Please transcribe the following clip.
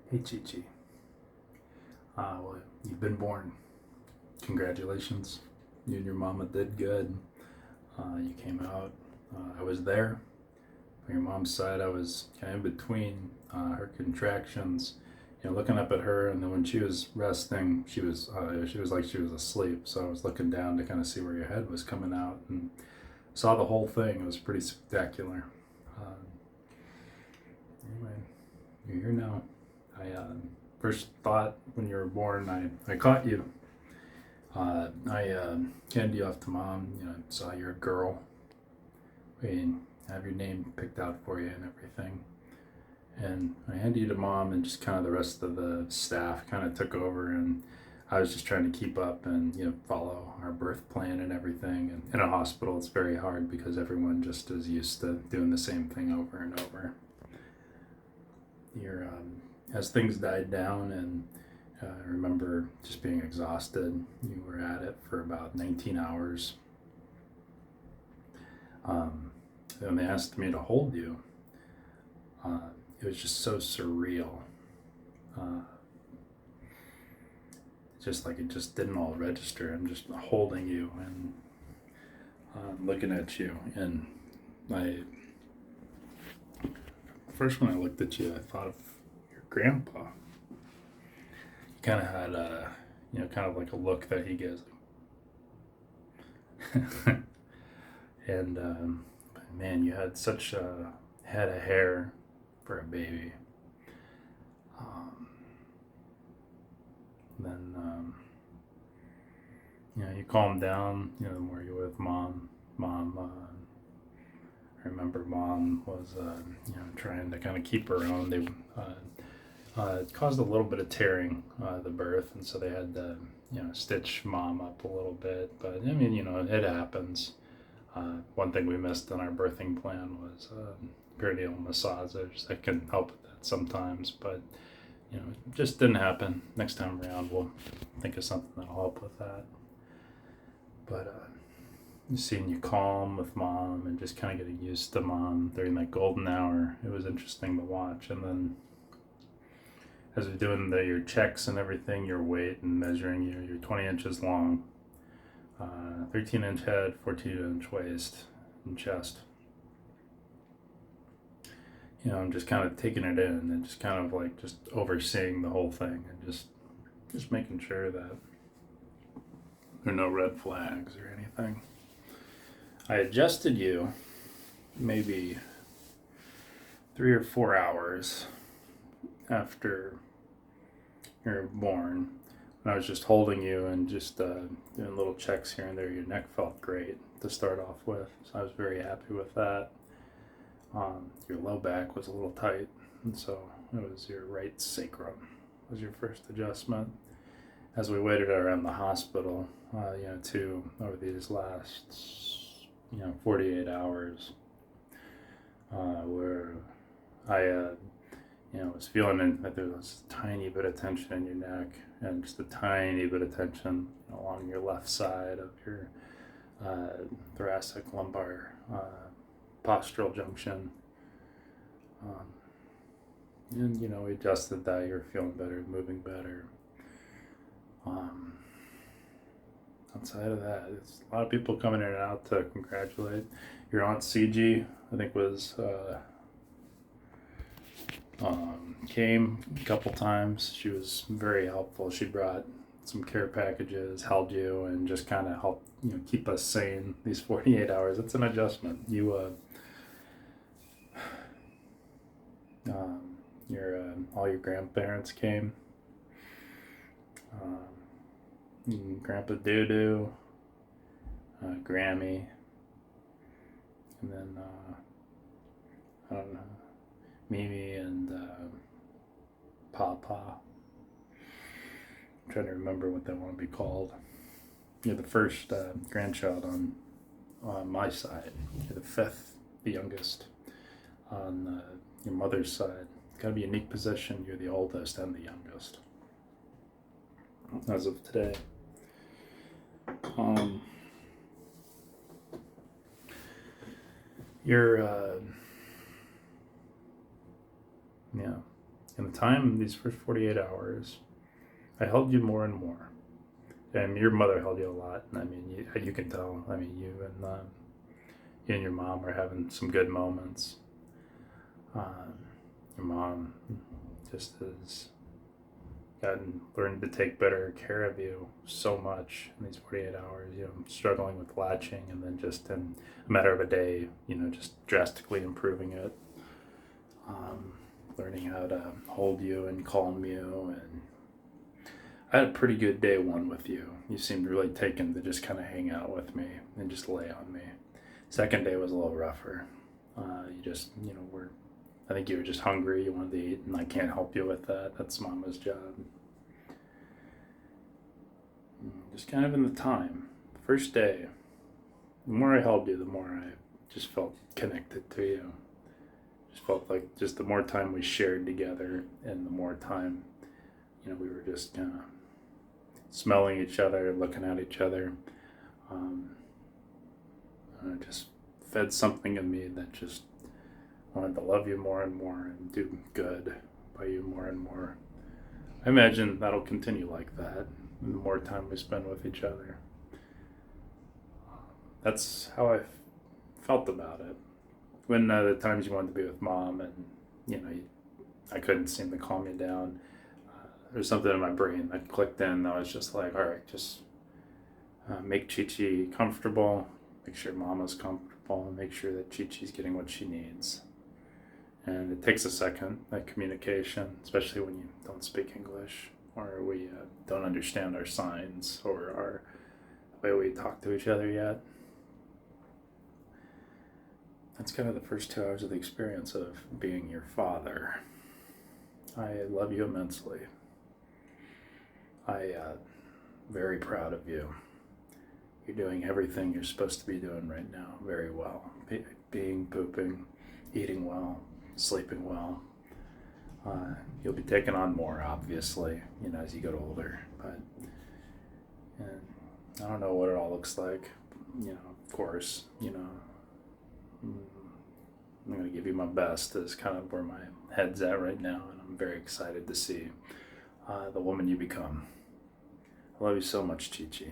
Hey Chi Chi. Well, you've been born. Congratulations. You and your mama did good. You came out. I was there. On your mom's side, I was kind of in between her contractions. Looking up at her, and then when she was resting, she was like she was asleep. So I was looking down to kind of see where your head was coming out, and saw the whole thing. It was pretty spectacular. Uh, anyway, you're here now. I first thought when you were born, I caught you. I handed you off to mom. Saw you're a girl. We have your name picked out for you and everything. And I handed you to mom, and just kind of the rest of the staff kind of took over, and I was just trying to keep up and follow our birth plan and everything. And in a hospital, it's very hard because everyone just is used to doing the same thing over and over. Your As things died down, and I remember just being exhausted. You were at it for about 19 hours. And they asked me to hold you. It was just so surreal. Uh, just like it just didn't all register. I'm just holding you and looking at you. And I first when I looked at you, I thought of your grandpa. He kind of had a, kind of like a look that he gives. And man, you had such a head of hair for a baby. Um, then you calmed down. The more you were with mom. I remember mom was trying to kind of keep her own. They it caused a little bit of tearing the birth, and so they had to stitch mom up a little bit. But I mean, it happens. One thing we missed in our birthing plan was perineal massages that can help with that sometimes, but it just didn't happen. Next time around, we'll think of something that'll help with that. But seeing you calm with mom and just kind of getting used to mom during that golden hour, it was interesting to watch. And then as we're doing your checks and everything, your weight and measuring you, you're 20 inches long, 13-inch head, 14-inch waist and chest. I'm just kind of taking it in and just kind of like just overseeing the whole thing, and just making sure that there are no red flags or anything. I adjusted you maybe 3 or 4 hours after you're born. And I was just holding you and just doing little checks here and there. Your neck felt great to start off with, so I was very happy with that. Your low back was a little tight, and so it was your right sacrum was your first adjustment. As we waited around the hospital, over these last 48 hours, where I was feeling that there was a tiny bit of tension in your neck, and just a tiny bit of tension along your left side of your thoracic lumbar postural junction. And we adjusted that. You're feeling better, moving better. Outside of that, it's a lot of people coming in and out to congratulate. Your aunt CG, I think, was came a couple times. She was very helpful. She brought some care packages, held you, and just kind of helped keep us sane these 48 hours. It's an adjustment. All your grandparents came. Grandpa Doodoo, Grammy, and then I don't know, Mimi and Papa. I'm trying to remember what they want to be called. You're the first grandchild on my side. You're the fifth, the youngest on your mother's side. Kind of a unique position. You're the oldest and the youngest as of today. Your In the time, these first 48 hours, I held you more and more. And your mother held you a lot. I mean, you can tell. I mean, you and your mom are having some good moments. Your mom just has learned to take better care of you so much in these 48 hours. Struggling with latching, and then just in a matter of a day, just drastically improving it. Learning how to hold you and calm you, and I had a pretty good day one with you. You seemed really taken to just kind of hang out with me and just lay on me. Second day was a little rougher. You just, I think you were just hungry. You wanted to eat, and I can't help you with that. That's Mama's job. Just kind of in the time. First day, the more I held you, the more I just felt connected to you. Just felt like just the more time we shared together, and the more time, we were just kind of smelling each other, looking at each other. It just fed something in me that just wanted to love you more and more and do good by you more and more. I imagine that'll continue like that, the more time we spend with each other. That's how I felt about it. When the times you wanted to be with Mom, and I couldn't seem to calm you down, there's something in my brain that clicked in that was just like, all right, just make Chi-Chi comfortable, make sure Mama's comfortable, and make sure that Chi-Chi's getting what she needs. And it takes a second, that communication, especially when you don't speak English, or we don't understand our signs, or the way we talk to each other yet. That's kind of the first 2 hours of the experience of being your father. I love you immensely. Very proud of you. You're doing everything you're supposed to be doing right now very well. Being, pooping, eating well, sleeping well. You'll be taking on more, obviously, as you get older. But I don't know what it all looks like. Of course, I'm going to give you my best is kind of where my head's at right now, and I'm very excited to see the woman you become. I love you so much, Chi-Chi.